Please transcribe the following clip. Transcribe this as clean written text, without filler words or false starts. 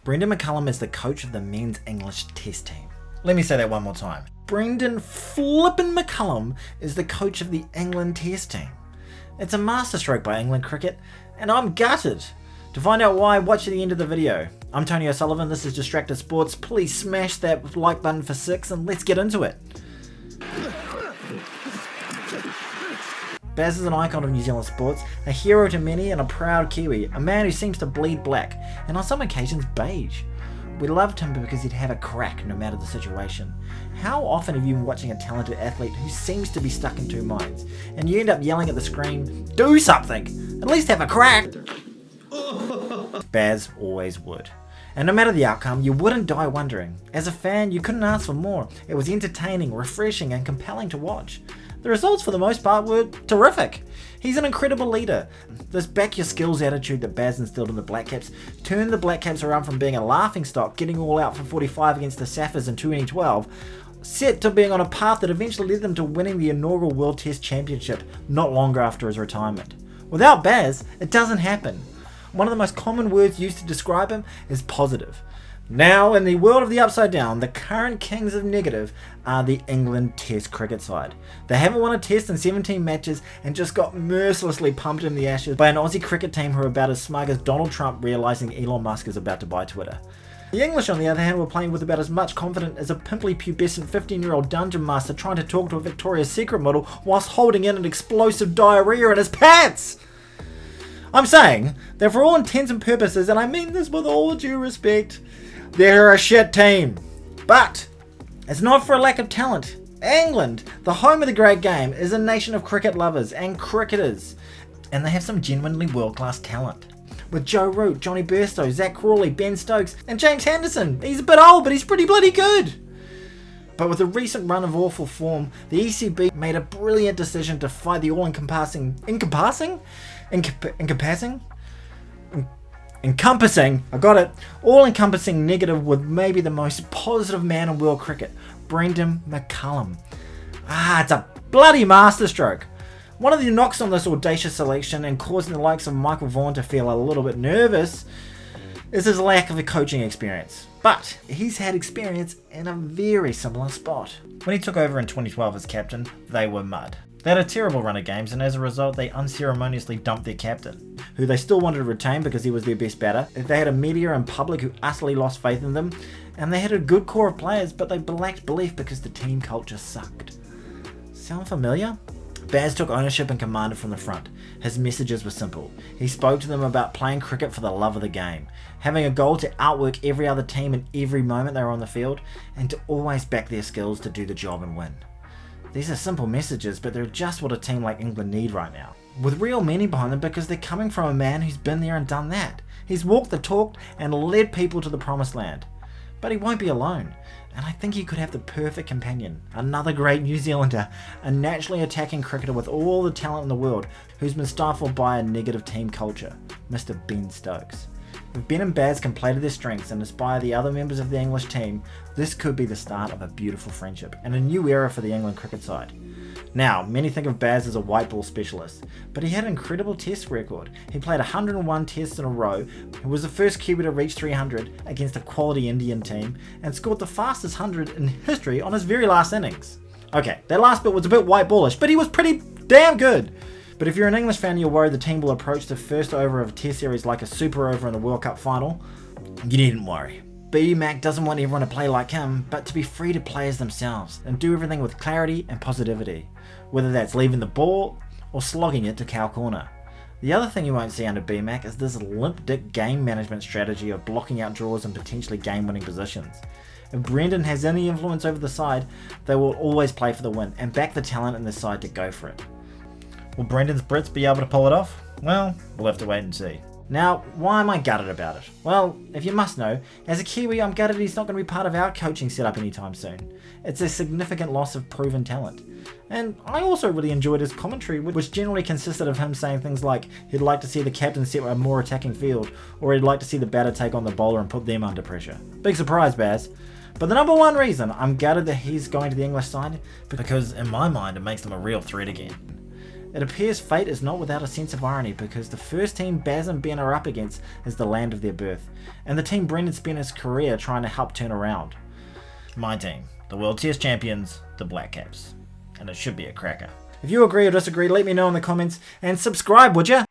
Brendon McCullum is the coach of the men's English Test team. Let me say that one more time. Brendon flippin' McCullum is the coach of the England Test team. It's a masterstroke by England cricket, and I'm gutted. To find out why, watch to the end of the video. I'm Tony O'Sullivan, this is Distracted Sports. Please smash that like button for 6 and let's get into it. Baz is an icon of New Zealand sports, a hero to many and a proud Kiwi, a man who seems to bleed black, and on some occasions beige. We loved him because he'd have a crack no matter the situation. How often have you been watching a talented athlete who seems to be stuck in two minds, and you end up yelling at the screen, "Do something! At least have a crack!" Baz always would. And no matter the outcome, you wouldn't die wondering. As a fan, you couldn't ask for more. It was entertaining, refreshing, and compelling to watch. The results for the most part were terrific. He's an incredible leader. This back your skills attitude that Baz instilled in the Blackcaps turned the Blackcaps around from being a laughingstock, getting all out for 45 against the Saffers in 2012, set to being on a path that eventually led them to winning the inaugural World Test Championship not longer after his retirement. Without Baz, it doesn't happen. One of the most common words used to describe him is positive. Now, in the world of the upside down, the current kings of negative are the England Test cricket side. They haven't won a test in 17 matches and just got mercilessly pumped in the ashes by an Aussie cricket team who are about as smug as Donald Trump realising Elon Musk is about to buy Twitter. The English, on the other hand, were playing with about as much confidence as a pimply pubescent 15-year-old dungeon master trying to talk to a Victoria's Secret model whilst holding in an explosive diarrhea in his pants! I'm saying that for all intents and purposes, and I mean this with all due respect, they're a shit team. But it's not for a lack of talent. England, the home of the great game, is a nation of cricket lovers and cricketers. And they have some genuinely world-class talent. With Joe Root, Johnny Bairstow, Zach Crawley, Ben Stokes, and James Henderson. He's a bit old, but he's pretty bloody good. But with a recent run of awful form, the ECB made a brilliant decision to fight the all-encompassing... all-encompassing negative with maybe the most positive man in world cricket, Brendon McCullum. It's a bloody masterstroke. One of the knocks on this audacious selection and causing the likes of Michael Vaughan to feel a little bit nervous is his lack of a coaching experience. But he's had experience in a very similar spot. When he took over in 2012 as captain, they were mud. They had a terrible run of games, and as a result they unceremoniously dumped their captain, who they still wanted to retain because he was their best batter. They had a media and public who utterly lost faith in them, and they had a good core of players, but they lacked belief because the team culture sucked. Sound familiar? Baz took ownership and commanded from the front. His messages were simple. He spoke to them about playing cricket for the love of the game, having a goal to outwork every other team in every moment they were on the field, and to always back their skills to do the job and win. These are simple messages, but they're just what a team like England need right now, with real meaning behind them because they're coming from a man who's been there and done that. He's walked the talk and led people to the promised land. But he won't be alone, and I think he could have the perfect companion, another great New Zealander, a naturally attacking cricketer with all the talent in the world who's been stifled by a negative team culture, Mr. Ben Stokes. If Ben and Baz can play to their strengths and inspire the other members of the English team, this could be the start of a beautiful friendship and a new era for the England cricket side. Now, many think of Baz as a white ball specialist, but he had an incredible test record. He played 101 tests in a row, he was the first Kiwi to reach 300 against a quality Indian team, and scored the fastest 100 in history on his very last innings. Okay, that last bit was a bit white ballish, but he was pretty damn good. But if you're an English fan and you're worried the team will approach the first over of a test series like a super over in the World Cup final, you needn't worry. B-Mac doesn't want everyone to play like him, but to be free to play as themselves and do everything with clarity and positivity, whether that's leaving the ball or slogging it to cow corner. The other thing you won't see under B-Mac is this limp dick game management strategy of blocking out draws and potentially game-winning positions. If Brendon has any influence over the side, they will always play for the win and back the talent in the side to go for it. Will Brendon's Brits be able to pull it off? Well, we'll have to wait and see. Now, why am I gutted about it? Well, if you must know, as a Kiwi I'm gutted he's not going to be part of our coaching setup anytime soon. It's a significant loss of proven talent. And I also really enjoyed his commentary, which generally consisted of him saying things like he'd like to see the captain set a more attacking field, or he'd like to see the batter take on the bowler and put them under pressure. Big surprise, Baz. But the number one reason I'm gutted that he's going to the English side, because in my mind it makes them a real threat again. It appears fate is not without a sense of irony, because the first team Baz and Ben are up against is the land of their birth, and the team Brendon spent his career trying to help turn around. My team, the World Test Champions, the Blackcaps. And it should be a cracker. If you agree or disagree, let me know in the comments, and subscribe, would ya?